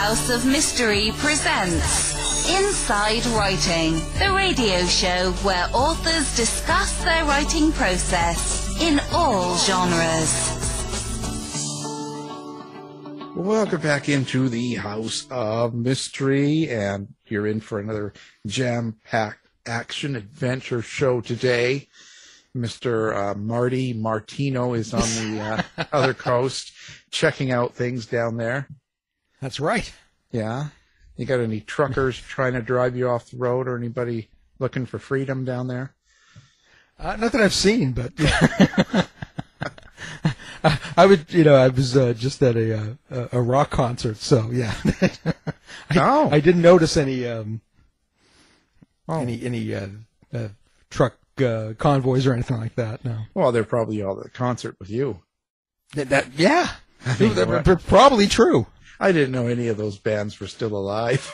House of Mystery presents Inside Writing, the radio show where authors discuss their writing process in all genres. Welcome back into the House of Mystery, and you're in for another jam-packed action adventure show today. Mr. Marty Martino is on the other coast, checking out things down there. That's right. Yeah. You got any truckers trying to drive you off the road, or anybody looking for freedom down there? Not that I've seen, but I was just at a rock concert, so yeah. I didn't notice any truck convoys or anything like that. No. Well, they're probably all at the concert with you. Yeah, they're probably true. I didn't know any of those bands were still alive.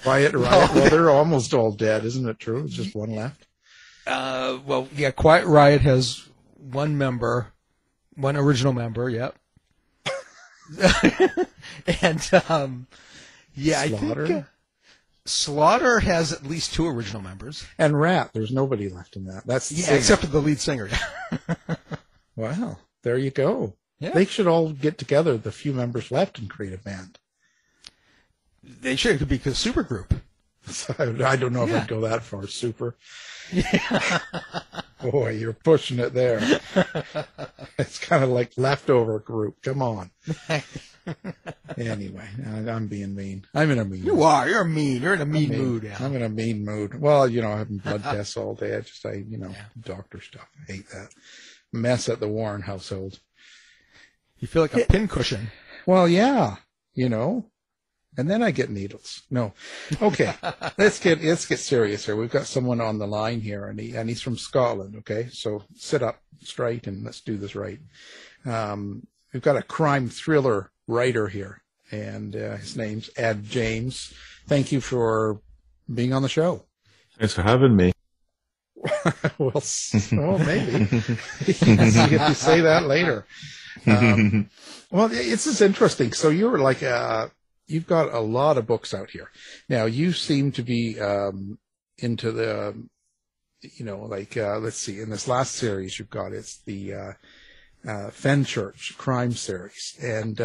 Quiet Riot. Well, they're almost all dead, isn't it true? It's just one left. Well, yeah, Quiet Riot has one original member, yep. And, yeah, I think Slaughter has at least two original members. And Rat, there's nobody left in that. That's except for the lead singer. Wow, there you go. Yeah. They should all get together, the few members left, and create a band. They should. It could be a super group. I don't know if I'd go that far. Super. Yeah. Boy, you're pushing it there. It's kind of like leftover group. Come on. Anyway, I'm being mean. I'm in a mean mood. You are. You're mean. You're in a mean mood. Al. I'm in a mean mood. Well, having blood tests all day. Doctor stuff. I hate that. Mess at the Warren household. You feel like a pincushion. Well, yeah. And then I get needles. No. Okay. Let's get serious here. We've got someone on the line here, and he's from Scotland. Okay. So sit up straight and let's do this right. We've got a crime thriller writer here, and his name's Ed James. Thank you for being on the show. Thanks for having me. Well, maybe. You get to say that later. Well, this is interesting. So you're like, you've got a lot of books out here. Now, you seem to be into the, let's see, in this last series you've got, it's the Fenchurch crime series. And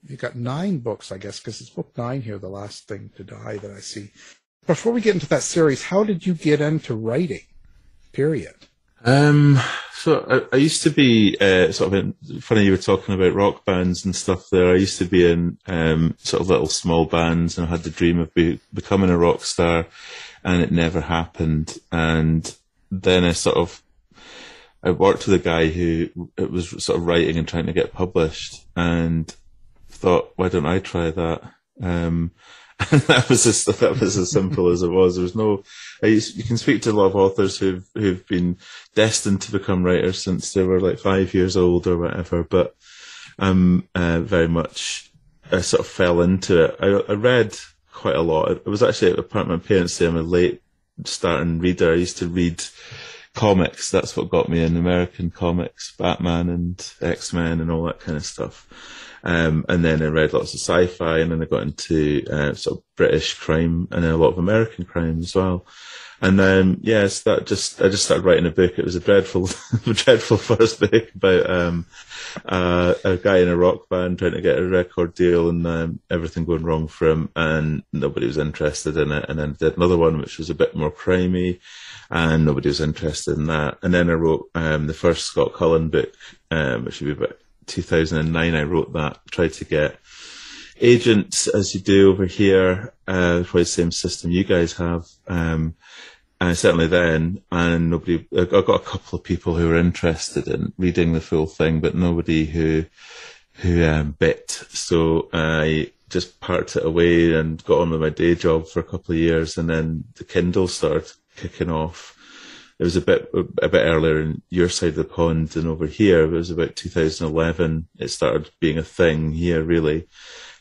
you've got 9 books, I guess, because it's book 9 here, the last thing to die that I see. Before we get into that series, how did you get into writing, period? So I used to be funny you were talking about rock bands and stuff there. I used to be in sort of little small bands, and I had the dream of becoming a rock star, and it never happened. And then I worked with a guy who was sort of writing and trying to get published, and thought, why don't I try that? And that was as simple as it was. There was no. You can speak to a lot of authors who've been destined to become writers since they were like 5 years old or whatever. But very much I sort of fell into it. I read quite a lot. It was actually at my parents' say I'm a late starting reader. I used to read comics. That's what got me in American comics, Batman and X-Men and all that kind of stuff. And then I read lots of sci-fi, and then I got into sort of British crime and then a lot of American crime as well. And then, yes, I just started writing a book. It was a dreadful first book about a guy in a rock band trying to get a record deal, and everything going wrong for him, and nobody was interested in it. And then I did another one which was a bit more crimey, and nobody was interested in that. And then I wrote the first Scott Cullen book, which would be about 2009. I wrote that, tried to get agents, as you do over here, probably the same system you guys have, certainly then, and I got a couple of people who were interested in reading the full thing, but nobody who bit. So I just parked it away and got on with my day job for a couple of years, and then the Kindle started kicking off. It was a bit earlier in your side of the pond than over here. It was about 2011. It started being a thing here, really.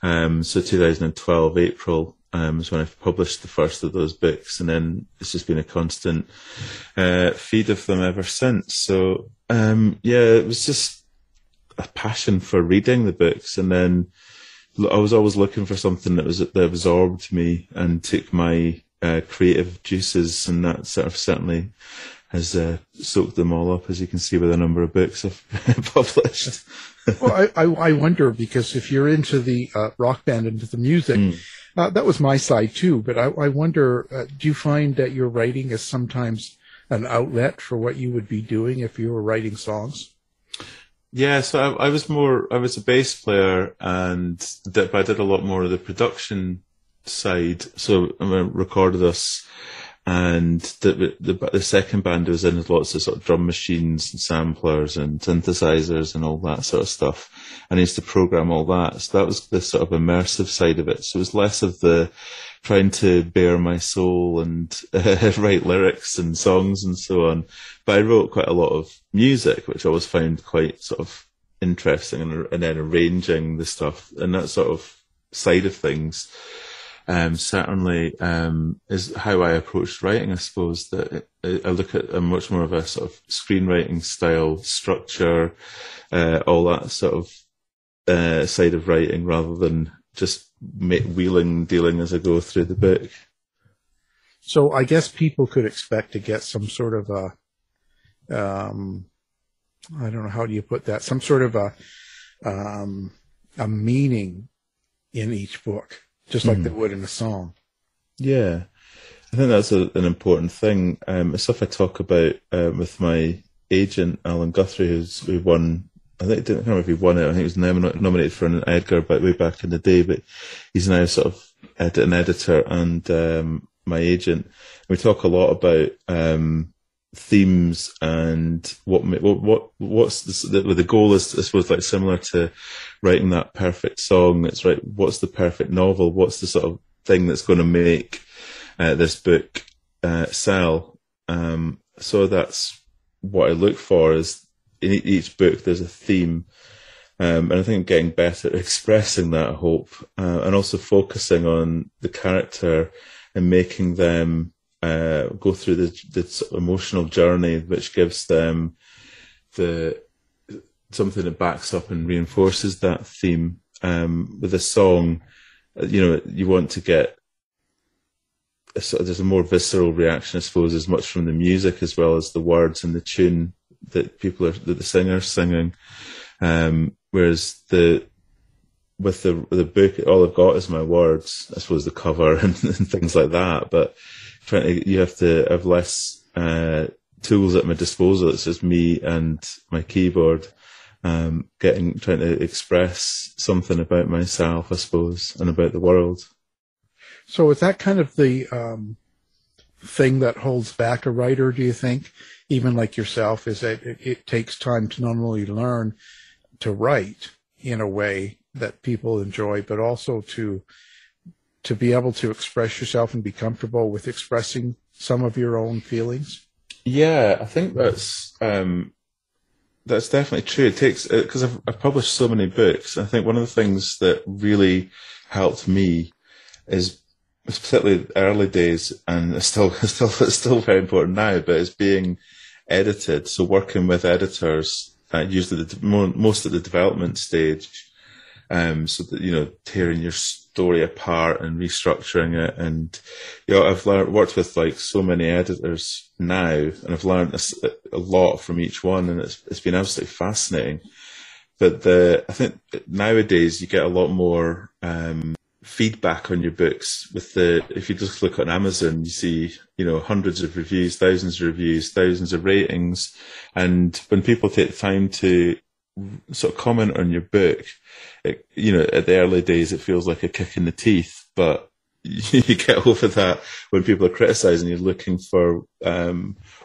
So 2012, April, was when I published the first of those books, and then it's just been a constant feed of them ever since. So, it was just, a passion for reading the books, and then I was always looking for something that absorbed me and took my creative juices, and that sort of certainly has soaked them all up, as you can see by the number of books I've published. Well, I wonder, because if you're into the rock band, into the music, that was my side too, but I wonder, do you find that your writing is sometimes an outlet for what you would be doing if you were writing songs? Yeah, so I was a bass player, but I did a lot more of the production side. So I recorded us, and the second band was in lots of sort of drum machines and samplers and synthesizers and all that sort of stuff. And I used to program all that. So that was the sort of immersive side of it. So it was less of the trying to bare my soul and write lyrics and songs and so on. But I wrote quite a lot of music, which I always found quite sort of interesting, and then arranging the stuff and that sort of side of things. Certainly is how I approached writing, I suppose, that I look at a much more of a sort of screenwriting style, structure, all that sort of side of writing, rather than just wheeling, dealing as I go through the book. So I guess people could expect to get some sort of a, I don't know, how do you put that? Some sort of a meaning in each book, just like they would in a song. Yeah, I think that's an important thing. It's stuff I talk about with my agent, Alan Guthrie, who won, I can't remember if he won it, I think he was nominated for an Edgar way back in the day, but he's now sort of an editor and my agent. We talk a lot about themes and what's the goal is, I suppose, like similar to writing that perfect song. It's right, what's the perfect novel? What's the sort of thing that's going to make this book sell? So that's what I look for, is in each book there's a theme, and I think I'm getting better at expressing that, I hope, and also focusing on the character and making them go through the emotional journey, which gives them something that backs up and reinforces that theme. With a song, you want to get there's a more visceral reaction, I suppose, as much from the music as well as the words and the tune that the singer's singing. Whereas with the book, all I've got is my words, I suppose, the cover and things like that. But you have to have less tools at my disposal. It's just me and my keyboard, trying to express something about myself, I suppose, and about the world. So is that kind of the thing that holds back a writer, do you think? Even like yourself, is that it takes time to not only learn to write in a way that people enjoy, but also to be able to express yourself and be comfortable with expressing some of your own feelings? Yeah, I think that's definitely true. It takes, because I've published so many books. I think one of the things that really helped me is, particularly early days, and it's still very important now, but it's being edited. So working with editors, usually most at the development stage, so that, tearing your story apart and restructuring it. And, I've worked with like so many editors now, and I've learned a lot from each one, and it's been absolutely fascinating. But I think nowadays you get a lot more, feedback on your books if you just look on Amazon, you see, hundreds of reviews, thousands of ratings. And when people take time to sort of comment on your book, at the early days, it feels like a kick in the teeth, but you get over that when people are criticizing, you're looking for,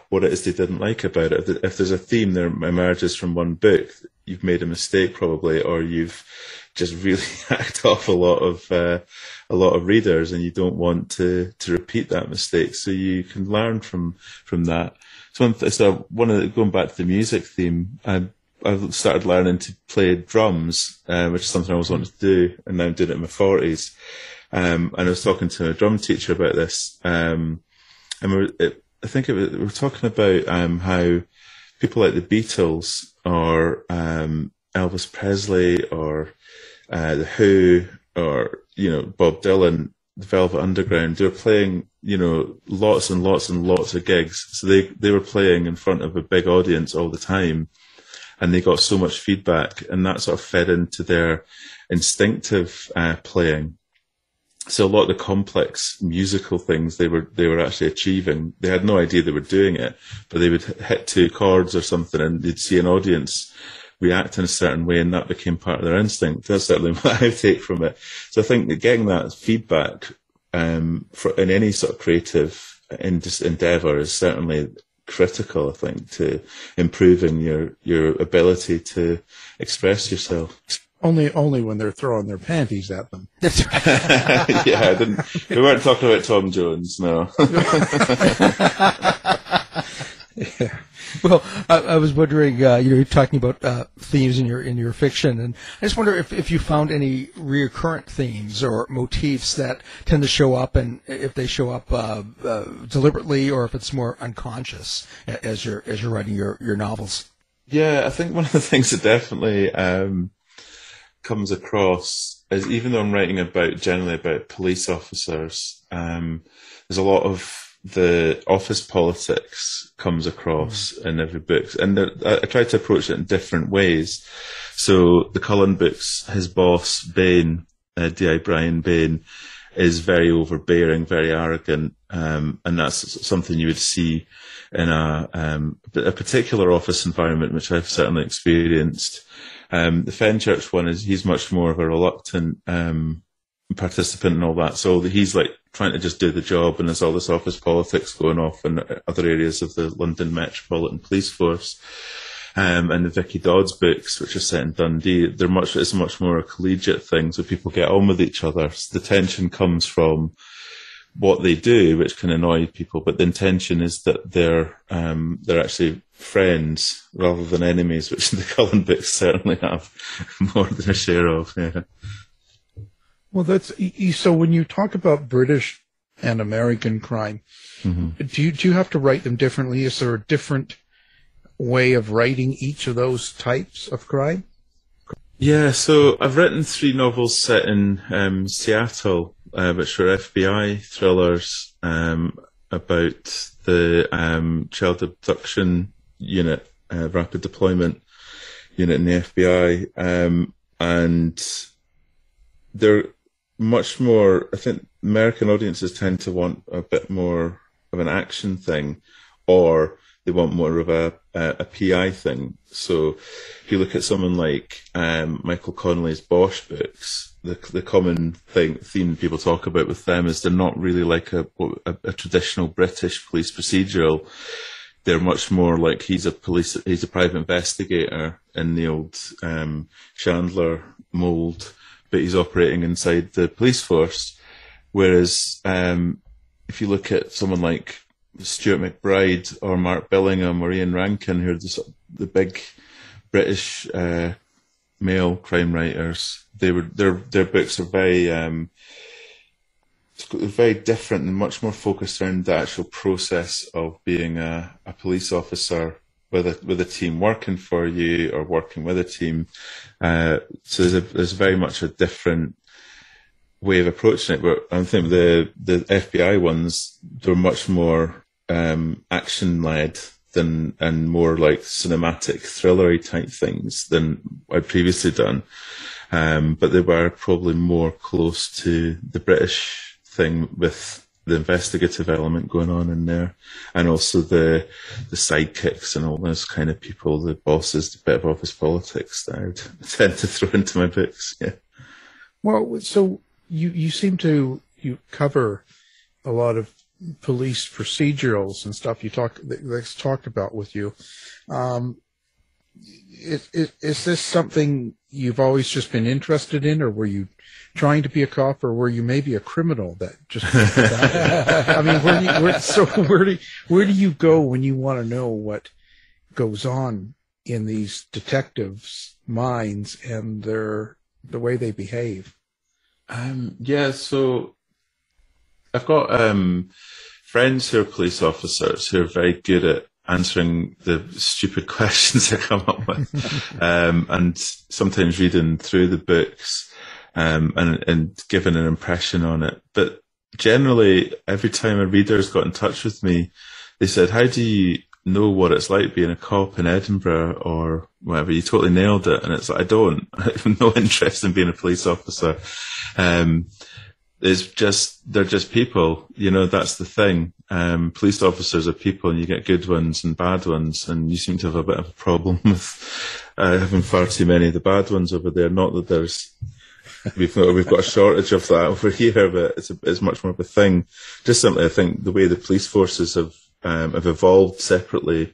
what it is they didn't like about it. If there's a theme that emerges from one book, you've made a mistake probably, or you've just really hacked off a lot of readers, and you don't want to repeat that mistake. So you can learn from that. So going back to the music theme, I've started learning to play drums, which is something I always wanted to do, and now I'm doing it in my 40s. And I was talking to a drum teacher about this, and we were talking about how people like the Beatles are Elvis Presley or The Who or, Bob Dylan, the Velvet Underground. They were playing, lots and lots and lots of gigs. So they were playing in front of a big audience all the time, and they got so much feedback, and that sort of fed into their instinctive playing. So a lot of the complex musical things they were actually achieving, they had no idea they were doing it, but they would hit 2 chords or something, and they'd see an audience react in a certain way, and that became part of their instinct. That's certainly what I take from it. So I think that getting that feedback in any sort of creative endeavour is certainly critical, I think, to improving your ability to express yourself. Only when they're throwing their panties at them. That's right. Yeah, we weren't talking about Tom Jones, no. Yeah. Well, I was wondering, you're talking about themes in your fiction, and I just wonder if you found any recurrent themes or motifs that tend to show up, and if they show up deliberately, or if it's more unconscious as you're writing your novels. Yeah, I think one of the things that definitely comes across is, even though I'm writing generally about police officers, there's a lot of the office politics comes across in every book, and I try to approach it in different ways. So the Cullen books, his boss Bain, D.I. Brian Bain, is very overbearing, very arrogant, and that's something you would see in a particular office environment, which I've certainly experienced. The Fenchurch one he's much more of a reluctant participant and all that. So he's like trying to just do the job, and there's all this office politics going off in other areas of the London Metropolitan Police Force. And the Vicky Dodds books, which are set in Dundee, it's much more a collegiate thing, so people get on with each other. So the tension comes from what they do, which can annoy people, but the intention is that they're actually friends rather than enemies, which the Cullen books certainly have more than a share of. Yeah. Well, so when you talk about British and American crime, do you have to write them differently? Is there a different way of writing each of those types of crime? Yeah, so I've written 3 novels set in Seattle, which were FBI thrillers about the child abduction unit, rapid deployment unit in the FBI, and they're much more, I think American audiences tend to want a bit more of an action thing, or they want more of a PI thing. So if you look at someone like Michael Connolly's Bosch books, the common theme people talk about with them is they're not really like a traditional British police procedural. They're much more like he's a private investigator in the old Chandler mould, but he's operating inside the police force. Whereas if you look at someone like Stuart McBride or Mark Billingham or Ian Rankin, who are the big British male crime writers, their books are very different and much more focused around the actual process of being a police officer with a team working for you or working with a team. So there's very much a different way of approaching it. But I think the FBI ones, they're much more action led and more like cinematic thrillery type things than I'd previously done. But they were probably more close to the British thing with the investigative element going on in there, and also the sidekicks and all those kind of people, the bosses, the bit of office politics that I would tend to throw into my books. Yeah. Well, so you seem to cover a lot of police procedurals and stuff that's talked about with you. Is this something you've always just been interested in, or were you trying to be a cop, or were you maybe a criminal that just? I mean, where do you go when you want to know what goes on in these detectives' minds and the way they behave? Yeah, so I've got friends who are police officers who are very good at answering the stupid questions I come up with, and sometimes reading through the books, and giving an impression on it. But generally, every time a reader's got in touch with me, they said, how do you know what it's like being a cop in Edinburgh or whatever? You totally nailed it. And it's like, I have no interest in being a police officer. They're just people, that's the thing. Police officers are people, and you get good ones and bad ones, and you seem to have a bit of a problem with having far too many of the bad ones over there. Not that we've got a shortage of that over here, but it's much more of a thing. Just simply, I think the way the police forces have evolved separately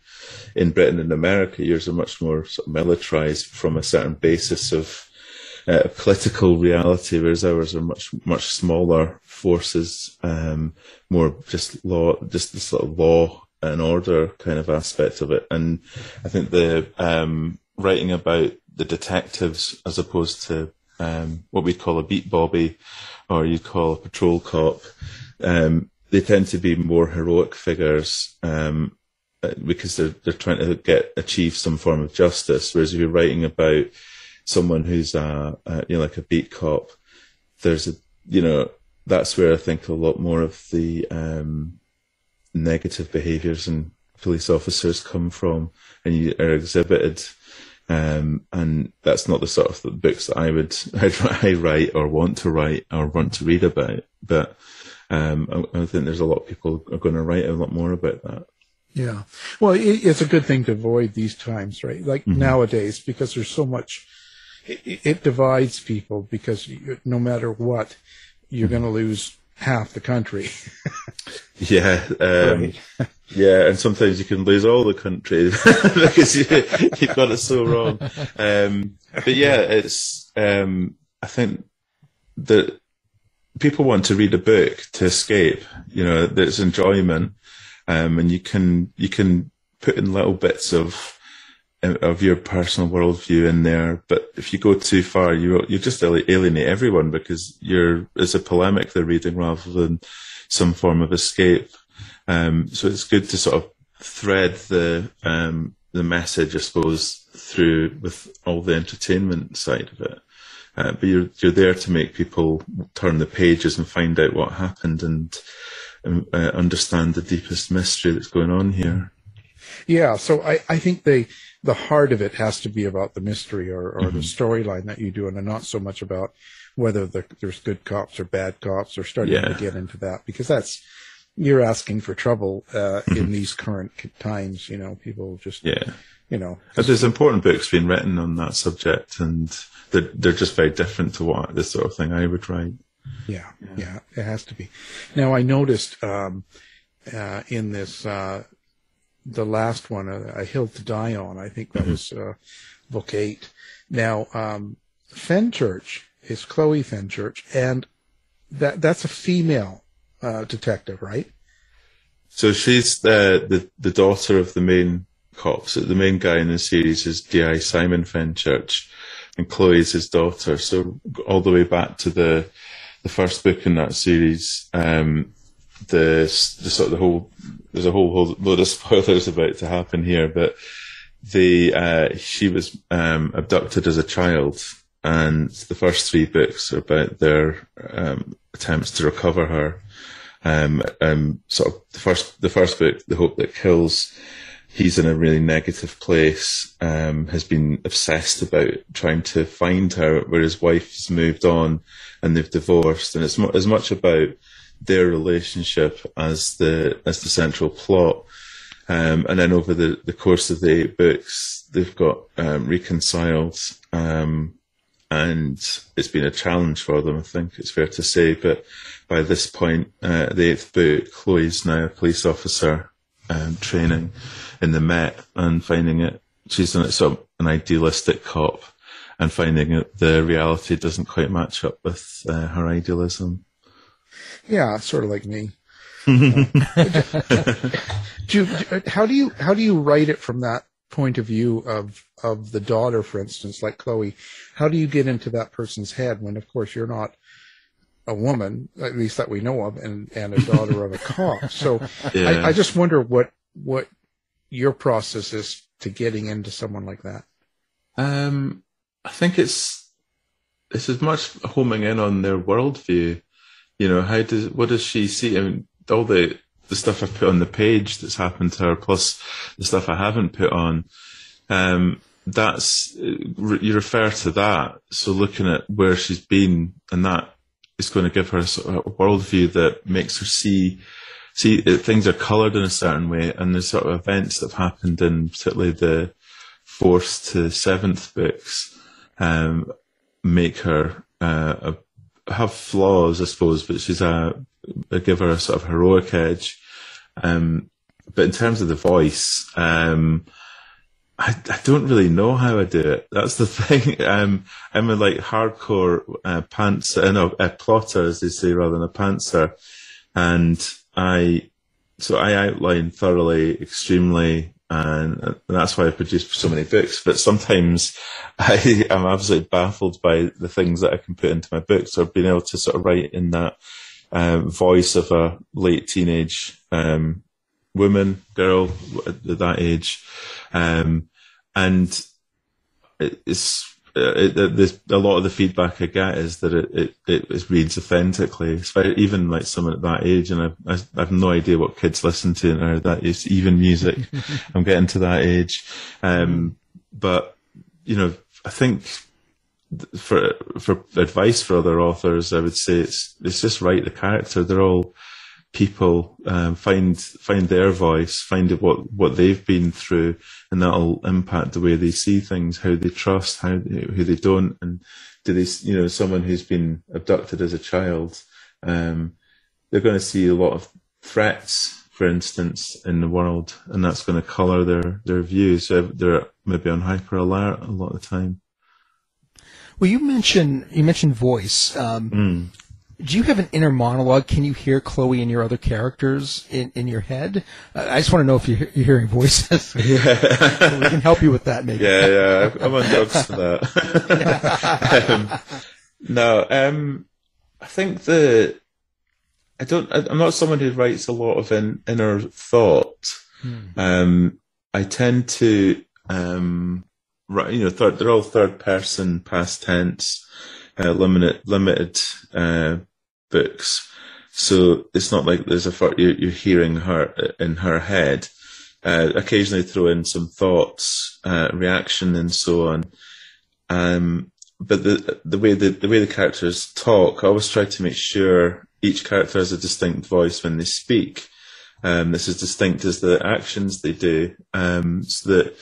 in Britain and America. Yours are much more sort of militarized from a certain basis of political reality, whereas ours are much smaller forces, more just this sort of law and order kind of aspect of it. And I think the writing about the detectives as opposed to what we'd call a beat bobby, or you'd call a patrol cop, they tend to be more heroic figures because they're trying to achieve some form of justice. Whereas if you're writing about someone who's like a beat cop, that's where I think a lot more of the negative behaviours in police officers come from, and you are exhibited. And that's not the sort of books that I write or want to write or want to read about. But I think there's a lot of people are going to write a lot more about that. Yeah. Well, it's a good thing to avoid these times, right? Like nowadays, because there's so much, it divides people, because no matter what, you're going to lose half the country. Yeah. Right. Yeah, and sometimes you can lose all the country because you've got it so wrong. But yeah, it's, I think that people want to read a book to escape, there's enjoyment, and you can put in little bits of your personal worldview in there. But if you go too far, you just alienate everyone, because it's a polemic they're reading rather than some form of escape. So it's good to sort of thread the message, I suppose, through with all the entertainment side of it. But you're there to make people turn the pages and find out what happened and understand the deepest mystery that's going on here. Yeah, so I think the heart of it has to be about the mystery or the storyline that you do, and not so much about whether there's good cops or bad cops, or starting to get into that, because you're asking for trouble in these current times. People just There's important books being written on that subject, and they're just very different to what this sort of thing I would write. Yeah, it has to be. Now, I noticed in this the last one, A Hill to Die On, I think that was book 8. Now, Fenchurch is Chloe Fenchurch, and that's a female detective, right? So she's the daughter of the main cop. So the main guy in the series is DI Simon Fenchurch, and Chloe's his daughter. So all the way back to the first book in that series, there's a whole load of spoilers about to happen here, but she was abducted as a child, and the first 3 books are about their attempts to recover her. Sort of the first book, The Hope That Kills, he's in a really negative place, has been obsessed about trying to find her, where his wife has moved on and they've divorced, and it's as much about their relationship as the central plot. And then over the course of the 8 books, they've got reconciled, and it's been a challenge for them, I think it's fair to say. But by this point, the 8th book, Chloe's now a police officer, training in the Met, and finding it, she's sort of an idealistic cop, and finding that the reality doesn't quite match up with her idealism. Yeah, sort of like me. How do you write it from that point of view of the daughter, for instance, like Chloe? How do you get into that person's head when, of course, you're not a woman, at least that we know of, and a daughter of a cop? So I just wonder what your process is to getting into someone like that? I think it's as much homing in on their worldview. You know, what does she see? I mean, all the stuff I put on the page that's happened to her, plus the stuff I haven't put on, you refer to that. So looking at where she's been, and that is going to give her a sort of a worldview that makes her see things are coloured in a certain way, and there's sort of events that have happened in particularly the 4th to 7th books make her have flaws, I suppose, but she's give her a sort of heroic edge. But in terms of the voice, I don't really know how I do it. That's the thing. I'm a like hardcore plotter, as they say, rather than a pantser, and I outline thoroughly, extremely, and that's why I produce so many books. But sometimes I am absolutely baffled by the things that I can put into my books, or being able to sort of write in that voice of a late teenage girl at that age, and there's a lot of the feedback I get is that it reads authentically, even like someone at that age, and I have no idea what kids listen to, or that is even music. I'm getting to that age, but you know, I think for advice for other authors, I would say it's just write the character. They're all people. Find their voice, find what they've been through, and that'll impact the way they see things, how they trust, who they don't, and do they, you know, someone who's been abducted as a child, they're going to see a lot of threats, for instance, in the world, and that's going to colour their views. So they're maybe on hyper alert a lot of the time. Well, you mentioned voice. Do you have an inner monologue? Can you hear Chloe and your other characters in your head? I just want to know if you're hearing voices. Yeah. So we can help you with that, maybe. Yeah. I'm on drugs for that. I think I'm not someone who writes a lot of inner thought. I tend to, write, you know, they're all third person, past tense, limited books, so it's not like there's you're hearing her in her head. Occasionally throw in some thoughts, reaction, and so on. But the way the characters talk, I always try to make sure each character has a distinct voice when they speak. This is distinct as the actions they do, so that.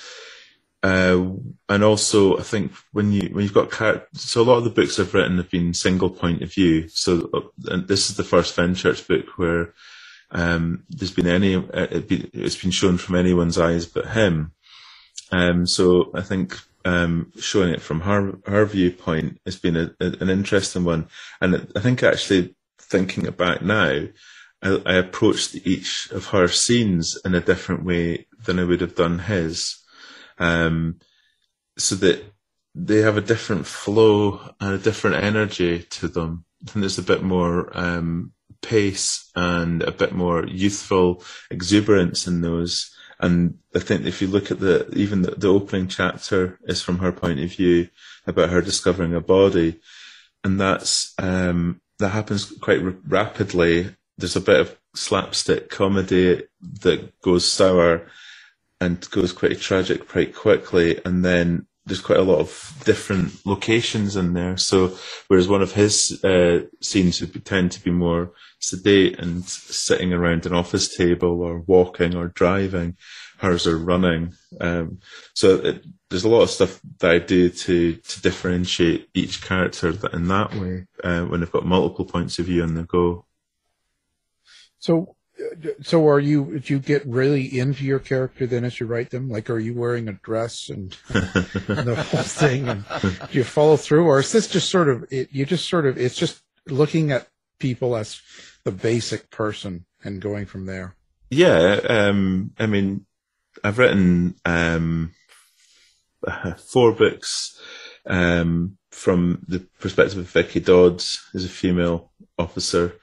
And also, I think when you've got so a lot of the books I've written have been single point of view. So and this is the first Fenchurch book where there's been it's been shown from anyone's eyes but him. So I think showing it from her viewpoint has been an interesting one. And I think actually thinking it back now, I approached each of her scenes in a different way than I would have done his. So that they have a different flow and a different energy to them. I think there's a bit more pace and a bit more youthful exuberance in those. And I think if you look at even the opening chapter is from her point of view about her discovering a body, and that happens quite rapidly. There's a bit of slapstick comedy that goes sour and goes quite tragic quite quickly, and then there's quite a lot of different locations in there. So whereas one of his scenes would tend to be more sedate and sitting around an office table or walking or driving, hers are running. So there's a lot of stuff that I do to differentiate each character in that way when they've got multiple points of view on the go. So do you get really into your character then as you write them? Like, are you wearing a dress and the whole thing, and do you follow through, or is this just sort of it's just looking at people as the basic person and going from there? Yeah, I mean, I've written 4 books from the perspective of Vicky Dodds, who's a female officer,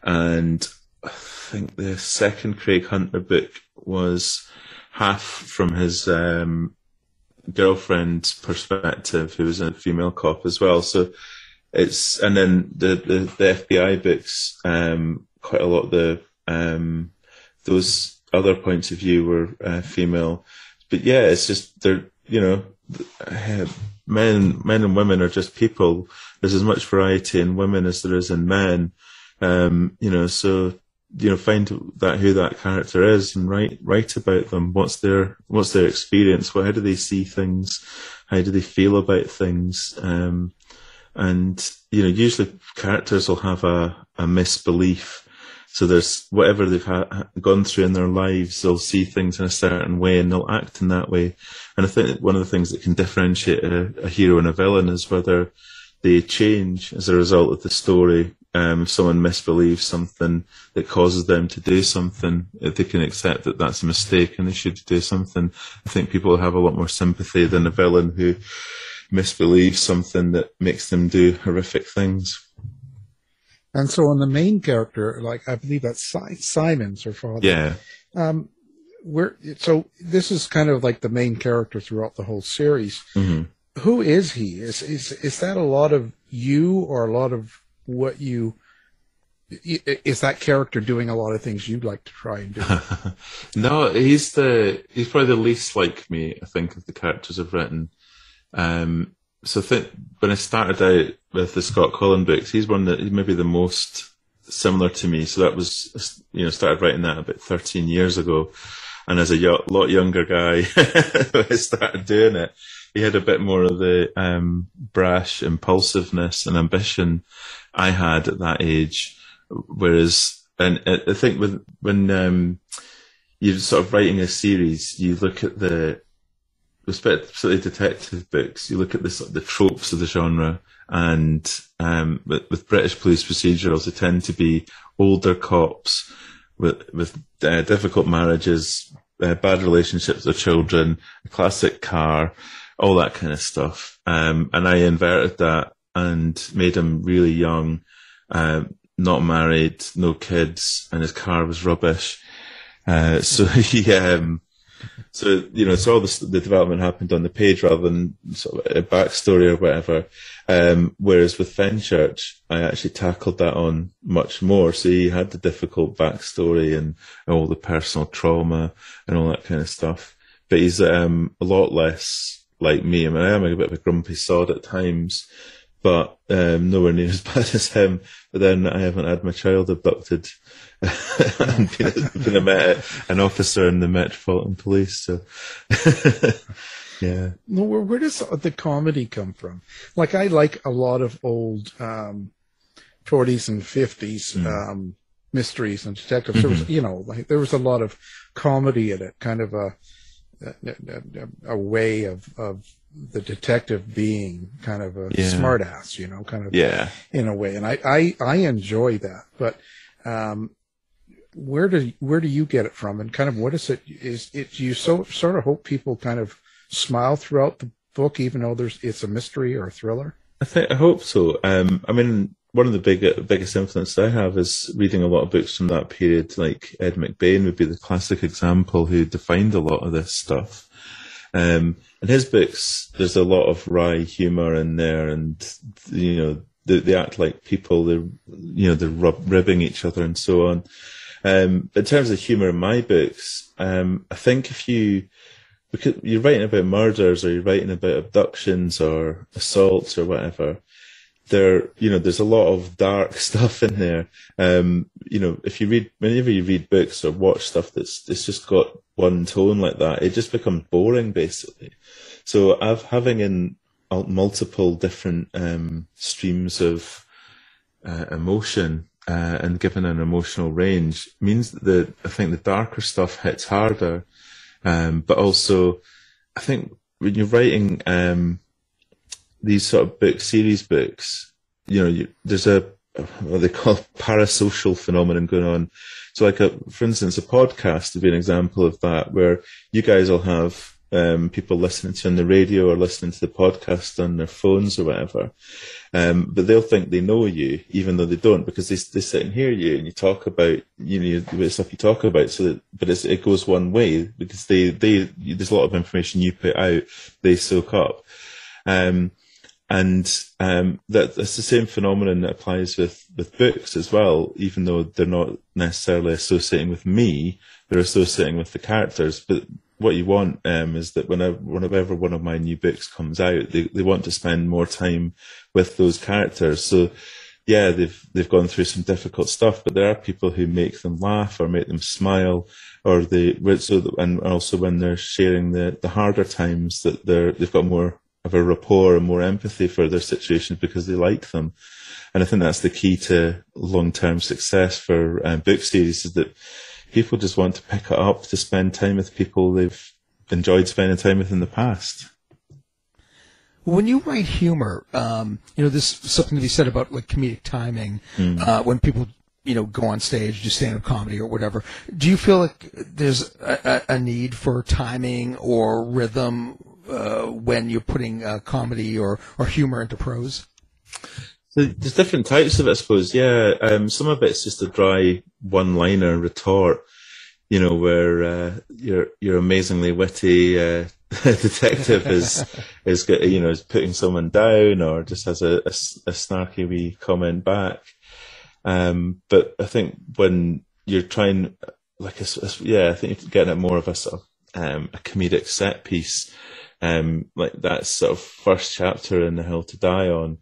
and I think the second Craig Hunter book was half from his girlfriend's perspective, who was a female cop as well. So and then the FBI books, quite a lot of the those other points of view were female. But yeah, it's just they're, men and women are just people. There's as much variety in women as there is in men. So find that who that character is and write about them. What's their experience? How do they see things? How do they feel about things? And usually characters will have a misbelief. So there's whatever they've gone through in their lives, they'll see things in a certain way and they'll act in that way. And I think one of the things that can differentiate a hero and a villain is whether they change as a result of the story. If someone misbelieves something that causes them to do something, if they can accept that that's a mistake and they should do something, I think people have a lot more sympathy than a villain who misbelieves something that makes them do horrific things. And so on the main character, like I believe that's Simon's her father. Yeah. So this is kind of like the main character throughout the whole series. Mm-hmm. Who is he? Is that a lot of you or a lot of what you? Is that character doing a lot of things you'd like to try and do? No, he's probably the least like me, I think, of the characters I've written. So when I started out with the Scott Collin books, he's one that maybe the most similar to me. So that was, started writing that about 13 years ago. And as a lot younger guy, when I started doing it, he had a bit more of the brash impulsiveness and ambition I had at that age. Whereas, and I think when you're sort of writing a series, you look at especially detective books, you look at the tropes of the genre, and with British police procedurals, they tend to be older cops with difficult marriages, bad relationships with children, a classic car, all that kind of stuff. And I inverted that and made him really young, not married, no kids, and his car was rubbish. So he So all the development happened on the page rather than sort of a backstory or whatever. Whereas with Fenchurch, I actually tackled that on much more. So he had the difficult backstory and all the personal trauma and all that kind of stuff. But he's a lot less like me. I mean, I am a bit of a grumpy sod at times, but nowhere near as bad as him. But then I haven't had my child abducted. And been an officer in the Metropolitan Police, so yeah. No, where does the comedy come from? Like, I like a lot of old 40s and 50s mysteries and detectives. There was, there was a lot of comedy in it, kind of a way of the detective being kind of a smartass, in a way, and I enjoy that, but. Where do you get it from, and kind of what is it? Do you sort of hope people kind of smile throughout the book, even though it's a mystery or a thriller? I hope so. I mean, one of the biggest influences I have is reading a lot of books from that period. Like Ed McBain would be the classic example, who defined a lot of this stuff. In his books, there's a lot of wry humor in there, and they act like people. They're ribbing each other and so on. In terms of humour in my books, I think because you're writing about murders or you're writing about abductions or assaults or whatever, there's a lot of dark stuff in there. Whenever you read books or watch stuff it's just got one tone like that, it just becomes boring basically. So having in multiple different streams of emotion, and given an emotional range, means that I think the darker stuff hits harder. But also, I think when you're writing these sort of series books, there's what they call parasocial phenomenon going on. So, for instance, a podcast would be an example of that, where you guys will have people listening to on the radio or listening to the podcast on their phones or whatever. But they'll think they know you, even though they don't, because they sit and hear you and you talk about, the stuff you talk about. But it goes one way, because there's a lot of information you put out, they soak up. That's the same phenomenon that applies with books as well, even though they're not necessarily associating with me, they're associating with the characters. But what you want is that whenever one of my new books comes out, they want to spend more time with those characters. So yeah, they've gone through some difficult stuff, but there are people who make them laugh or make them smile, and also when they're sharing the harder times, that they've got more of a rapport and more empathy for their situations because they like them. And I think that's the key to long-term success for book series, is that people just want to pick it up to spend time with people they've enjoyed spending time with in the past. When you write humor, there's something to be said about like comedic timing. When people, go on stage, do stand-up comedy or whatever. Do you feel like there's a need for timing or rhythm when you're putting comedy or humor into prose? There's different types of it, I suppose. Yeah, some of it's just a dry one-liner retort, where your amazingly witty detective is putting someone down, or just has a snarky wee comment back. But I think when you're trying, I think you're getting at more of a sort of a comedic set piece. Like that sort of first chapter in The Hill to Die On,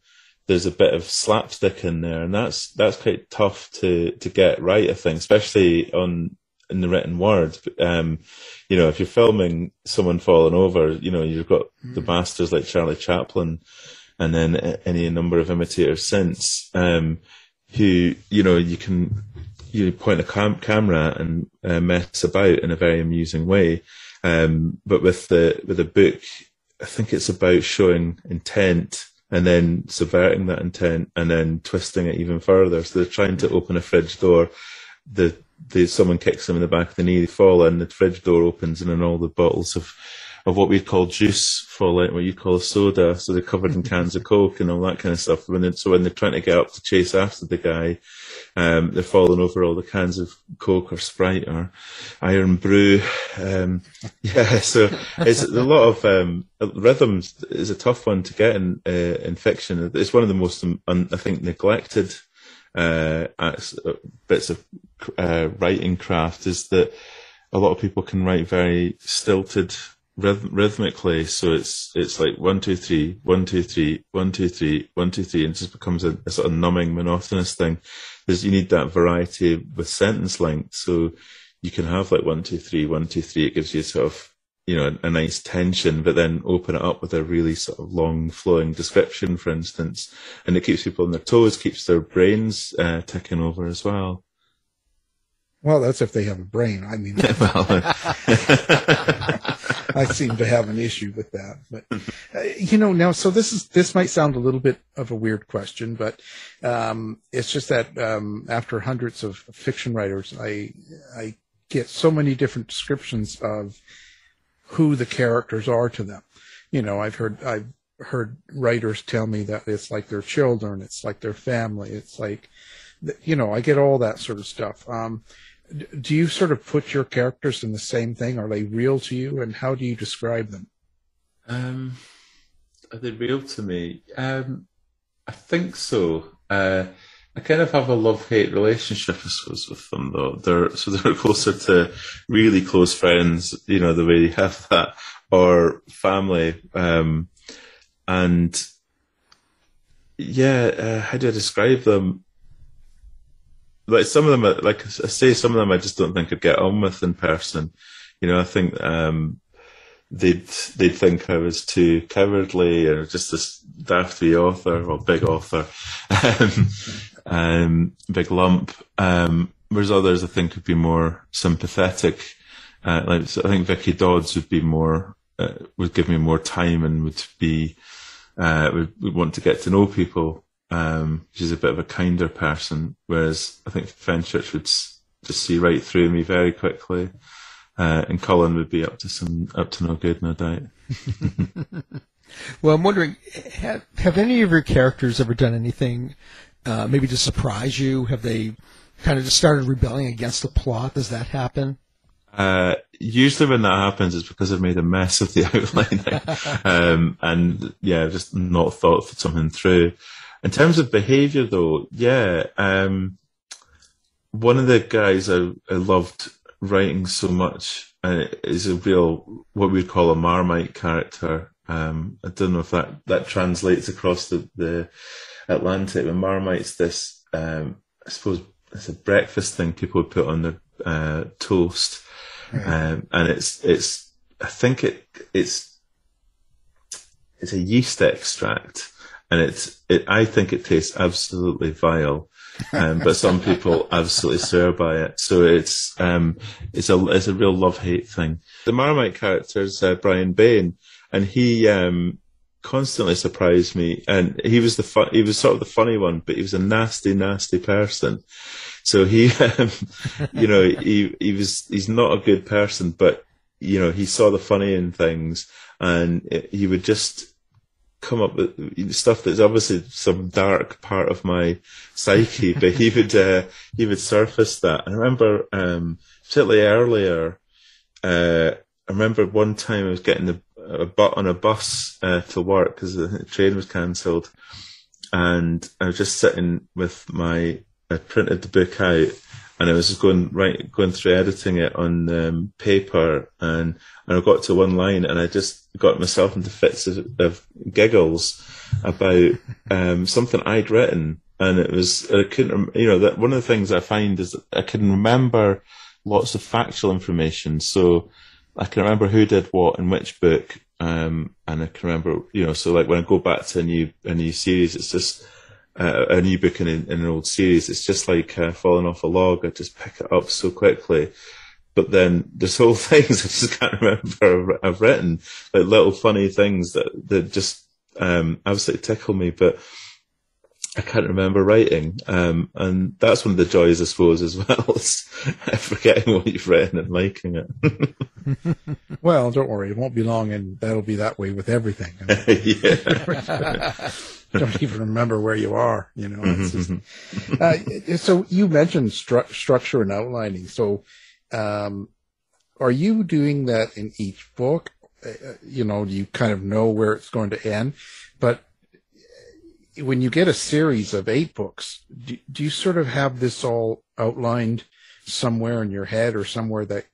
there's a bit of slapstick in there, and that's quite tough to get right, I think, especially in the written word. If you're filming someone falling over, you've got the masters like Charlie Chaplin, and then any number of imitators since, who you point a camera and mess about in a very amusing way. But with the book, I think it's about showing intent and then subverting that intent and then twisting it even further. So they're trying to open a fridge door. Someone kicks them in the back of the knee, they fall in, the fridge door opens, and then all the bottles of what we'd call juice fall out, what you call soda. So they're covered in cans of Coke and all that kind of stuff. When they're trying to get up to chase after the guy, they're falling over all the cans of Coke or Sprite or Iron Brew. So it's a lot of rhythms is a tough one to get in fiction. It's one of the most, I think, neglected bits of writing craft, is that a lot of people can write very stilted rhythmically, so it's like 1 2 3 1 2 3 1 2 3 1 2 3, and it just becomes a sort of numbing, monotonous thing. You need that variety with sentence length, so you can have like 1 2 3 1 2 3. It gives you sort of a nice tension, but then open it up with a really sort of long flowing description, for instance, and it keeps people on their toes, keeps their brains ticking over as well. Well, that's if they have a brain. I mean, I seem to have an issue with that. But, now, so this might sound a little bit of a weird question, but it's just that after hundreds of fiction writers, I get so many different descriptions of who the characters are to them. I've heard writers tell me that it's like their children, it's like their family, it's like, I get all that sort of stuff. Do you sort of put your characters in the same thing? Are they real to you, and how do you describe them? Are they real to me? I think so. I kind of have a love-hate relationship, I suppose, with them, though. They're closer to really close friends, the way you have that, or family. How do I describe them? Like some of them, like I say, some of them I just don't think I'd get on with in person. I think they'd think I was too cowardly or just this daft wee author, or big author, big lump. Whereas others I think would be more sympathetic. I think Vicky Dodds would be more, would give me more time and would be, would want to get to know people. She's a bit of a kinder person, whereas I think Fenchurch would just see right through me very quickly. And Colin would be up to no good, no doubt. Well, I'm wondering, have any of your characters ever done anything maybe to surprise you? Have they kind of just started rebelling against the plot? Does that happen? Usually when that happens, it's because I've made a mess of the outlining, and just not thought something through. In terms of behaviour, though, one of the guys I loved writing so much is a real, what we'd call a Marmite character. I don't know if that translates across the Atlantic, but Marmite's this, I suppose it's a breakfast thing people would put on their toast. And it's I think it's a yeast extract, and I think it tastes absolutely vile, but some people absolutely swear by it. So it's a real love-hate thing. The Marmite character is Brian Bain, and he constantly surprised me, and he was sort of the funny one, but he was a nasty, nasty person. So he's not a good person, but, he saw the funny in things, and he would just come up with stuff that's obviously some dark part of my psyche, but he would surface that. I remember, particularly earlier, I remember one time I was getting on a bus to work because the train was cancelled, and I was just sitting with I printed the book out, and I was just going through editing it on paper, and I got to one line, and I just got myself into fits of giggles about something I'd written, and I couldn't, that one of the things I find is that I can remember lots of factual information, so I can remember who did what in which book, and I can remember, so like when I go back to a new series, it's just a new book in an old series. It's just like falling off a log. I just pick it up so quickly. But then there's whole things I just can't remember I've written, like little funny things that just absolutely tickle me, but I can't remember writing. And that's one of the joys, I suppose, as well, is forgetting what you've written and liking it. Well, don't worry, it won't be long, and that'll be that way with everything. Don't even remember where you are, It's just, so you mentioned structure and outlining. So, are you doing that in each book? You kind of know where it's going to end, but when you get a series of 8 books, do you sort of have this all outlined somewhere in your head, or somewhere that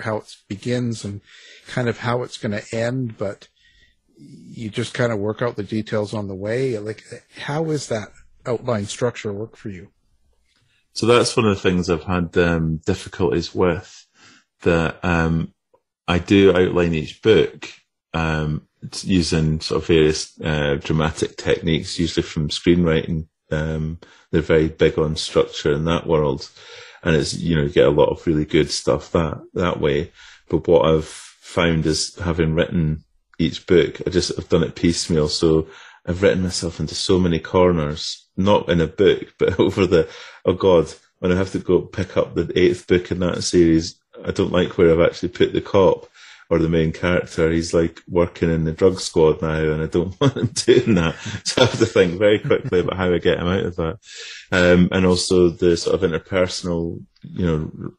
how it begins and kind of how it's going to end, but you just kind of work out the details on the way? Like, how is that outline structure work for you? So that's one of the things I've had difficulties with, that I do outline each book using sort of various dramatic techniques, usually from screenwriting. They're very big on structure in that world, and it's, you get a lot of really good stuff that way. But what I've found is, having written each book, I've done it piecemeal, so I've written myself into so many corners, not in a book, but over when I have to go pick up the 8th book in that series, I don't like where I've actually put the cop or the main character. He's like working in the drug squad now, and I don't want him doing that. So I have to think very quickly about how I get him out of that. And also the sort of interpersonal,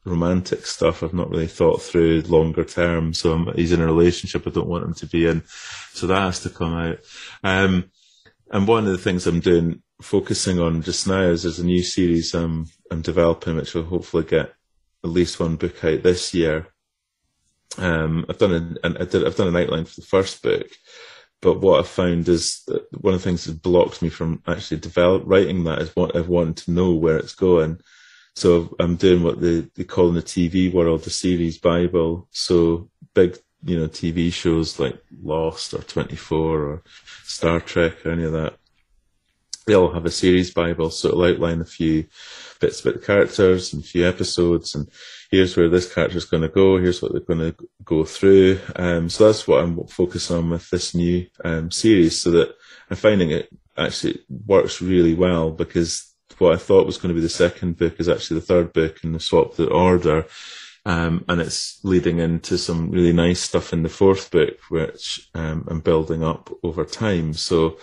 romantic stuff I've not really thought through longer term. So he's in a relationship I don't want him to be in. So that has to come out. And one of the things I'm focusing on just now is there's a new series I'm developing, which will hopefully get at least one book out this year. I've done an outline for the first book, but what I've found is that one of the things that blocked me from actually writing that is what I've wanted to know where it's going. So I'm doing what they call in the TV world the series Bible. So big, TV shows like Lost or 24 or Star Trek or any of that, they all have a series Bible. So it'll outline a few bits about the characters and a few episodes, and here's where this character's going to go, here's what they're going to go through. So that's what I'm focusing on with this new series, so that I'm finding it actually works really well, because what I thought was going to be the second book is actually the third book, and I swapped the order. and it's leading into some really nice stuff in the fourth book, which I'm building up over time. So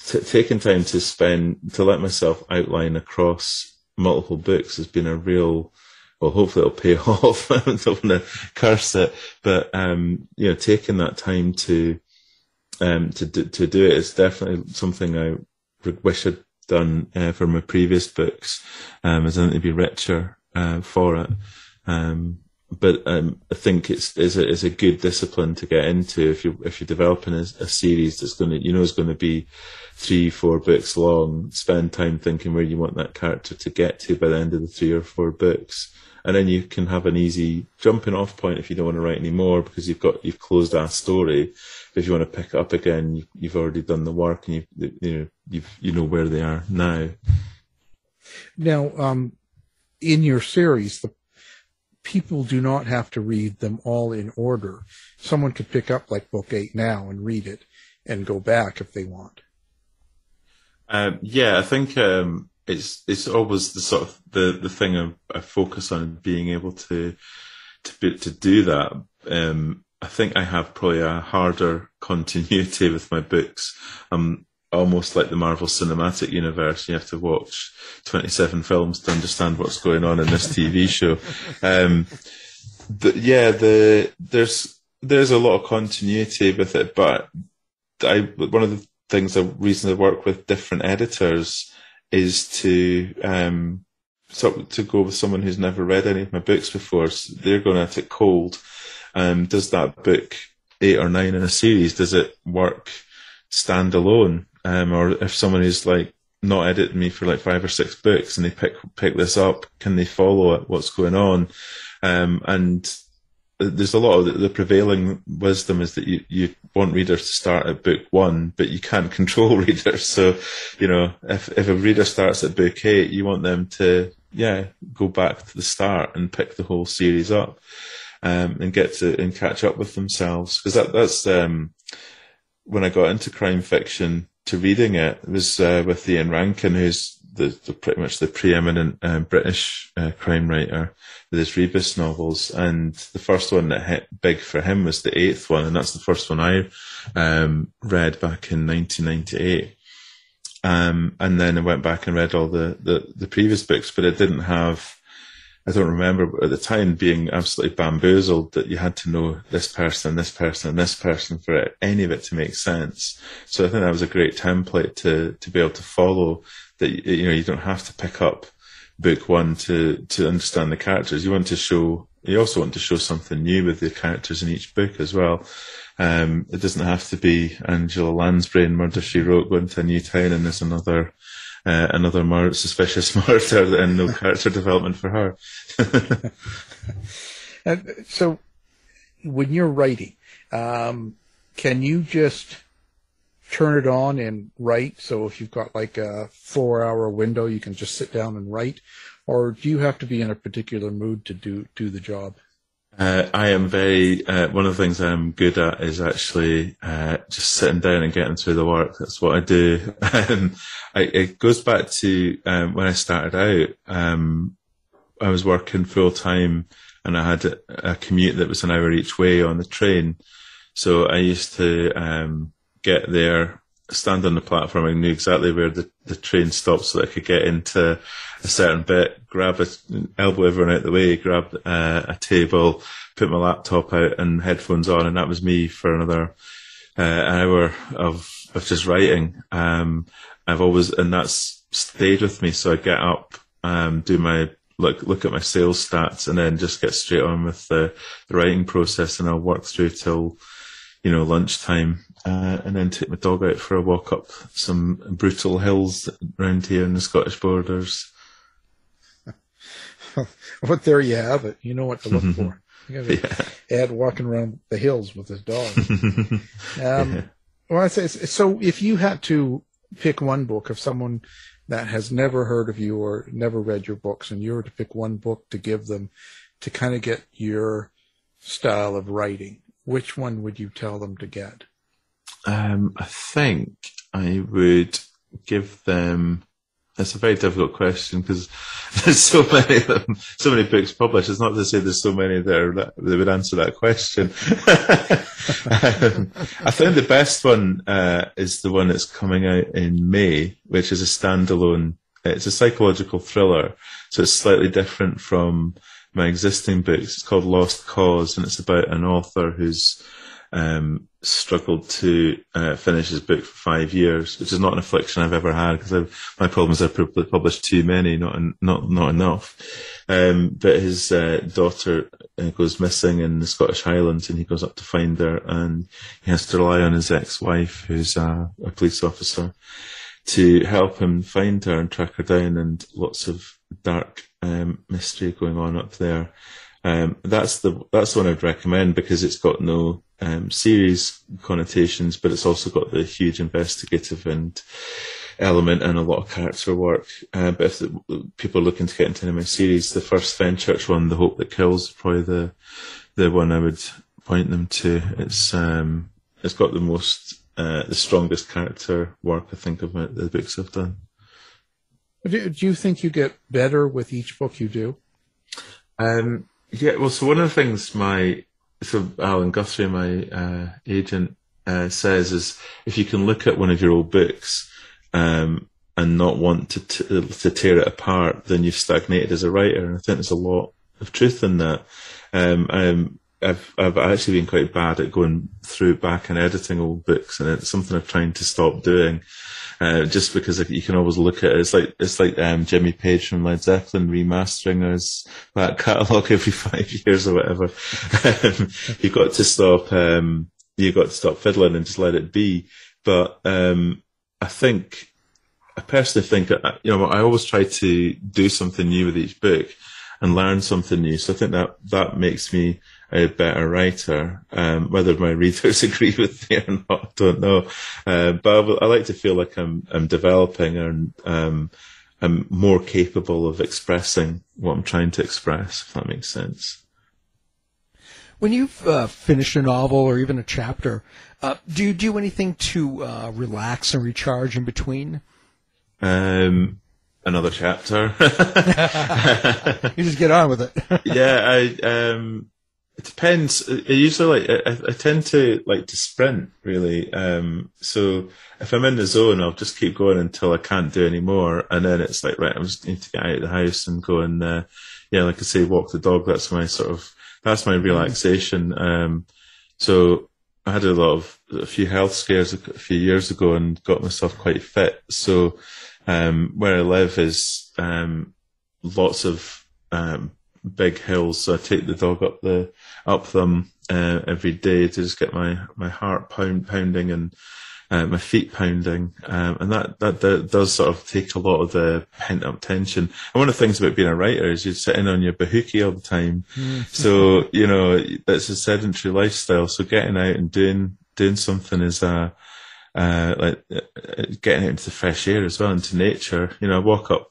taking time to let myself outline across multiple books has been a real, well, hopefully it'll pay off. I don't want to curse it, but taking that time to do it is definitely something I wish I'd done for my previous books, as I think to be richer for it. But I think it's a good discipline to get into if you're developing a series that's is going to be 3-4 books long. Spend time thinking where you want that character to get to by the end of the 3 or 4 books, and then you can have an easy jumping off point if you don't want to write any more, because you've closed that story. If you want to pick it up again, you've already done the work, and you know where they are now. Now, in your series, the people do not have to read them all in order. Someone could pick up like book 8 now and read it and go back if they want. I think it's always the sort of the thing I focus on, being able to do that. I think I have probably a harder continuity with my books. Almost like the Marvel Cinematic Universe. You have to watch 27 films to understand what's going on in this TV show. There's a lot of continuity with it, but one of the reasons I work with different editors is to go with someone who's never read any of my books before. So they're going at it cold. Does that book 8 or 9 in a series, does it work standalone? Or if someone who's like not edited me for like 5 or 6 books and they pick this up, can they follow it? What's going on? And there's a lot of the prevailing wisdom is that you want readers to start at book 1, but you can't control readers. So, if a reader starts at book 8, you want them to, go back to the start and pick the whole series up, and catch up with themselves. Because that's when I got into crime fiction, to reading it was with Ian Rankin, who's pretty much the preeminent British crime writer with his Rebus novels. And the first one that hit big for him was the 8th one, and that's the first one I read back in 1998. And then I went back and read all the previous books, but it didn't have. I don't remember at the time being absolutely bamboozled that you had to know this person, this person, and this person for any of it to make sense. So I think that was a great template to be able to follow. That you don't have to pick up book 1 to understand the characters. You also want to show something new with the characters in each book as well. It doesn't have to be Angela Lansbury in Murder, She Wrote going to a new town and there's another suspicious murder and no character development for her. And so when you're writing, can you just turn it on and write? So if you've got like a 4-hour window, you can just sit down and write, or do you have to be in a particular mood to do the job? I am very, one of the things I'm good at is actually just sitting down and getting through the work. That's what I do. It goes back to when I started out. I was working full time and I had a commute that was an hour each way on the train. So I used to get there, stand on the platform. I knew exactly where the train stopped so that I could get into a certain bit, elbow everyone out the way, grab a table, put my laptop out and headphones on, and that was me for another hour of just writing. And that's stayed with me. So I get up, do my look at my sales stats, and then just get straight on with the writing process, and I'll work through till lunchtime. And then take my dog out for a walk up some brutal hills around here in the Scottish borders. But there you have it. You know what to look for. You got Ed walking around the hills with his dog. Well, I say, so if you had to pick one book of someone that has never heard of you or never read your books, and you were to pick one book to give them to kind of get your style of writing, which one would you tell them to get? I think I would give them It's a very difficult question because there's so many of them, so many books published. It's not to say there's so many that would answer that question. I think the best one is the one that's coming out in May, which is a standalone. It's a psychological thriller, so it's slightly different from my existing books. It's called Lost Cause, and it's about an author who's struggled to finish his book for 5 years, which is not an affliction I've ever had, because my problem is I've published too many, not enough. But his daughter goes missing in the Scottish Highlands, and he goes up to find her, and he has to rely on his ex-wife, who's a police officer, to help him find her and track her down, and lots of dark mystery going on up there. That's the one I'd recommend, because it's got no series connotations, but it's also got the huge investigative and element and a lot of character work. But if people are looking to get into any of my series, the first Fenchurch one, The Hope That Kills, is probably the one I would point them to. It's got the strongest character work, I think, of the books I've done. Do you think you get better with each book you do? Yeah, well, so one of the things Alan Guthrie, my agent, says is, if you can look at one of your old books and not want to tear it apart, then you've stagnated as a writer. And I think there's a lot of truth in that. I've actually been quite bad at going through back and editing old books, and it's something I'm trying to stop doing. Just because you can always look at it. It's like Jimmy Page from Led Zeppelin remastering his back catalogue every 5 years or whatever. You've got to stop fiddling and just let it be. But I personally think that, I always try to do something new with each book and learn something new. So I think that makes me a better writer. Whether my readers agree with me or not, I don't know. But I like to feel like I'm developing, and I'm more capable of expressing what I'm trying to express, if that makes sense. When you've finished a novel or even a chapter, do you do anything to relax and recharge in between? Another chapter. You just get on with it. Yeah, it depends. I usually I tend to like to sprint, really. So if I'm in the zone, I'll just keep going until I can't do any more, and then it's like, right, I just need to get out of the house and go and like I say, walk the dog. That's my relaxation. So I had a few health scares a few years ago and got myself quite fit. So where I live is lots of big hills, so I take the dog up them every day to just get my heart pounding and my feet pounding, and that does sort of take a lot of the pent up tension. And one of the things about being a writer is you're sitting on your bahookie all the time, so it's a sedentary lifestyle. So getting out and doing something is like getting out into the fresh air as well, into nature. I walk up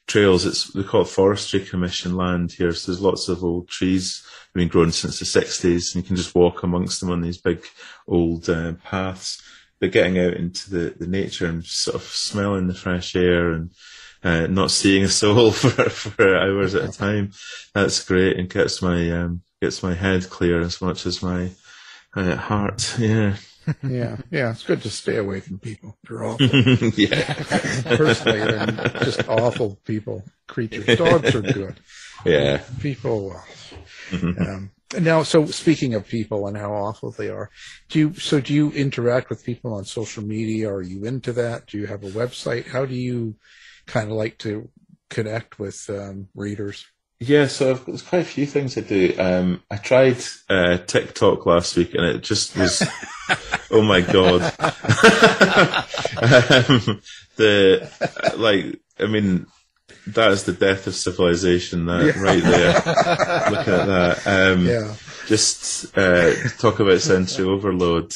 trails. We call it Forestry Commission land here, so there's lots of old trees have been grown since the 60s, and you can just walk amongst them on these big old paths. But getting out into the nature and sort of smelling the fresh air and not seeing a soul for hours at a time, that's great, and gets my head clear as much as my heart. Yeah. Yeah, it's good to stay away from people. They're awful. Yeah. Personally, they're just awful creatures. Dogs are good. Yeah. People, now, so speaking of people and how awful they are, do you interact with people on social media? Are you into that? Do you have a website? How do you kind of like to connect with readers? Yeah, so there's quite a few things I do. I tried TikTok last week, and it just was, oh my god. That is the death of civilization. Right there, looking at that. Just talk about sensory overload.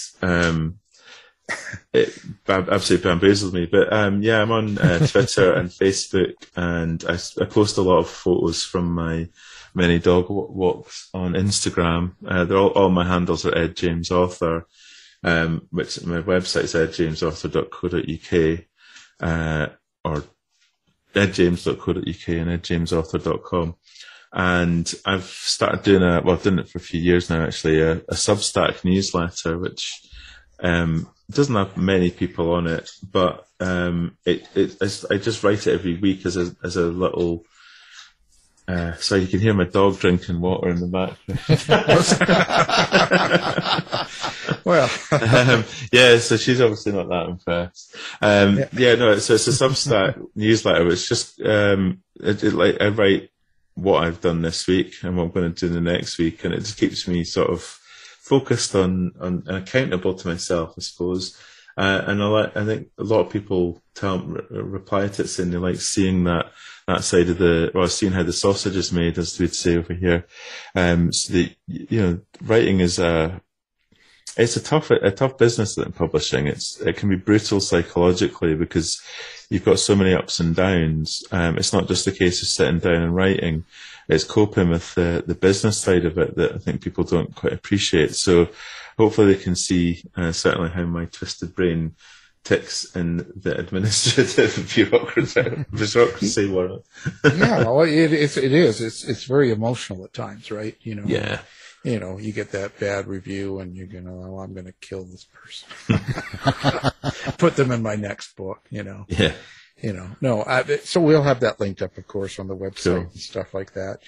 It absolutely bamboozled me. But I'm on Twitter and Facebook, and I post a lot of photos from my many dog walks on Instagram. They're all my handles are Ed James Author, which my website is edjamesauthor.co.uk, or edjames.co.uk and edjamesauthor.com. And I've started doing I've done it for a few years now, actually, a Substack newsletter, which doesn't have many people on it, but I just write it every week as a little. So you can hear my dog drinking water in the background. Well, so she's obviously not that impressed. So it's a Substack newsletter. It's just I write what I've done this week and what I'm going to do the next week, and it just keeps me sort of focused on accountable to myself, I suppose. And I think a lot of people reply to it saying they like seeing that side of seeing how the sausage is made, as we'd say over here. So writing is it's a tough business in publishing. It can be brutal psychologically because you've got so many ups and downs. It's not just a case of sitting down and writing. It's coping with the business side of it that I think people don't quite appreciate. So hopefully they can see certainly how my twisted brain ticks in the administrative bureaucracy world. Yeah, well, it is. It's very emotional at times, right? Yeah. You get that bad review and you're I'm going to kill this person. Put them in my next book, Yeah. So we'll have that linked up, of course, on the website and stuff like that,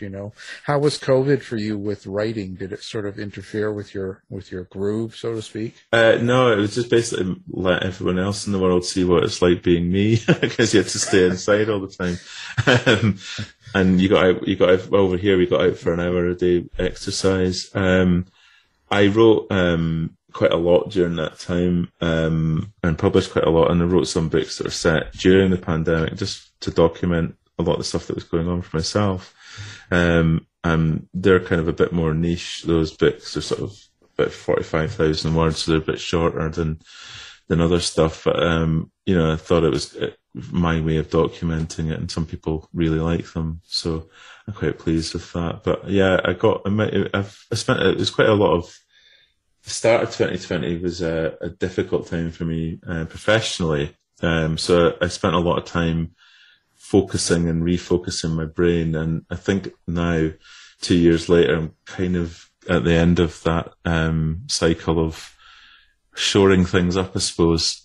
How was COVID for you with writing? Did it sort of interfere with your groove, so to speak? No, it was just basically let everyone else in the world see what it's like being me, because you had to stay inside all the time. And we got out over here, we got out for an hour a day exercise. I wrote, quite a lot during that time, and published quite a lot, and I wrote some books that were set during the pandemic just to document a lot of the stuff that was going on for myself. They're kind of a bit more niche, those books. They're sort of about 45,000 words, so they're a bit shorter than other stuff. But, I thought it was my way of documenting it, and some people really like them. So I'm quite pleased with that. But yeah, it was quite a lot of, the start of 2020 was a difficult time for me professionally. So I spent a lot of time focusing and refocusing my brain. And I think now, 2 years later, I'm kind of at the end of that cycle of shoring things up, I suppose.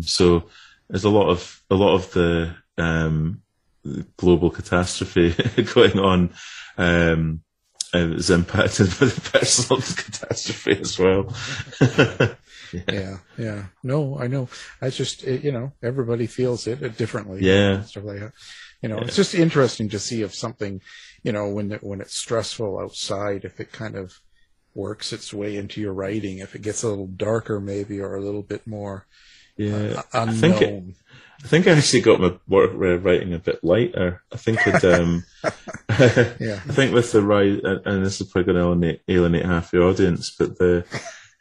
So there's a lot of the global catastrophe going on. It was impacted by the personal catastrophe as well. Yeah. No, I know. I just, everybody feels it differently. Yeah. Stuff like that. It's just interesting to see if something, when it's stressful outside, if it kind of works its way into your writing, if it gets a little darker maybe, or a little bit more unknown. I think I actually got my work writing a bit lighter. I think I think with the rise, and this is probably going to alienate half your audience, but the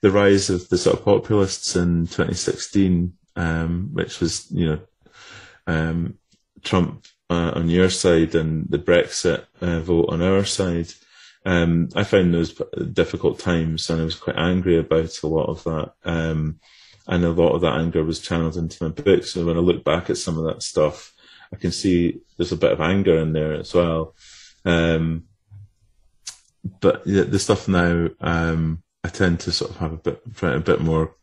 rise of the sort of populists in 2016, which was, Trump on your side and the Brexit vote on our side, I found those difficult times, and I was quite angry about a lot of that. And a lot of that anger was channeled into my book. So when I look back at some of that stuff, I can see there's a bit of anger in there as well. But the stuff now, I tend to sort of have a bit more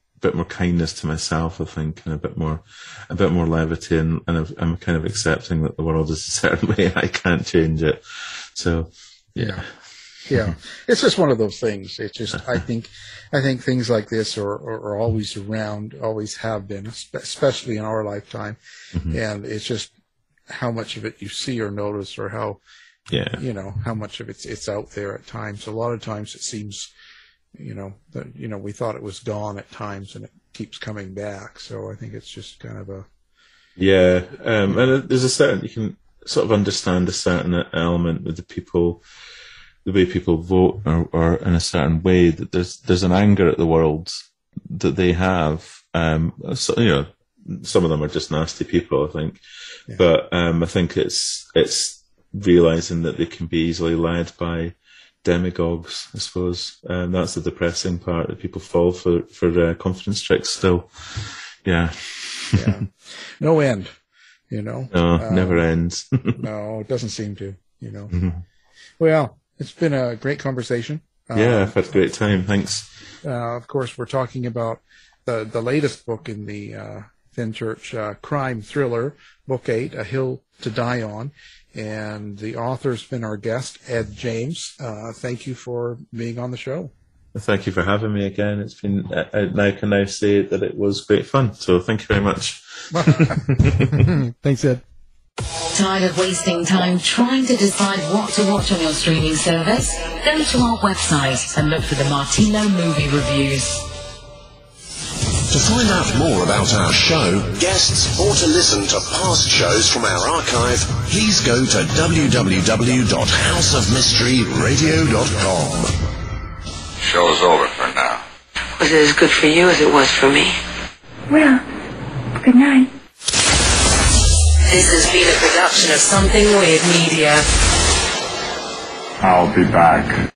kindness to myself, I think, and a bit more levity, and I'm kind of accepting that the world is a certain way and I can't change it. So, yeah. Yeah, it's just one of those things. It's just, I think things like this are always around, always have been, especially in our lifetime. Mm-hmm. And it's just how much of it you see or notice, or how, how much of it's out there at times. A lot of times it seems, that, we thought it was gone at times, and it keeps coming back. So I think it's just kind of a. Yeah. And there's a certain, you can sort of understand a certain element with the way people vote, or in a certain way, that there's an anger at the world that they have. So, some of them are just nasty people, I think. Yeah. But I think it's realizing that they can be easily led by demagogues, I suppose. That's the depressing part, that people fall for confidence tricks still. Yeah. Yeah. No end. you know. No, never ends. No, it doesn't seem to, you know. Well, it's been a great conversation. Yeah, I've had a great time. Thanks. Of course, we're talking about the latest book in the Fenchurch crime thriller, Book 8, A Hill to Die On. And the author's been our guest, Ed James. Thank you for being on the show. Thank you for having me again. It's been, I can now say that it was great fun. So thank you very much. Thanks, Ed. Tired of wasting time trying to decide what to watch on your streaming service? Go to our website and look for the Martino movie reviews. To find out more about our show, guests, or to listen to past shows from our archive, please go to www.houseofmysteryradio.com. Show's over for now. Was it as good for you as it was for me? Well, good night. This has been a production of Something Weird Media. I'll be back.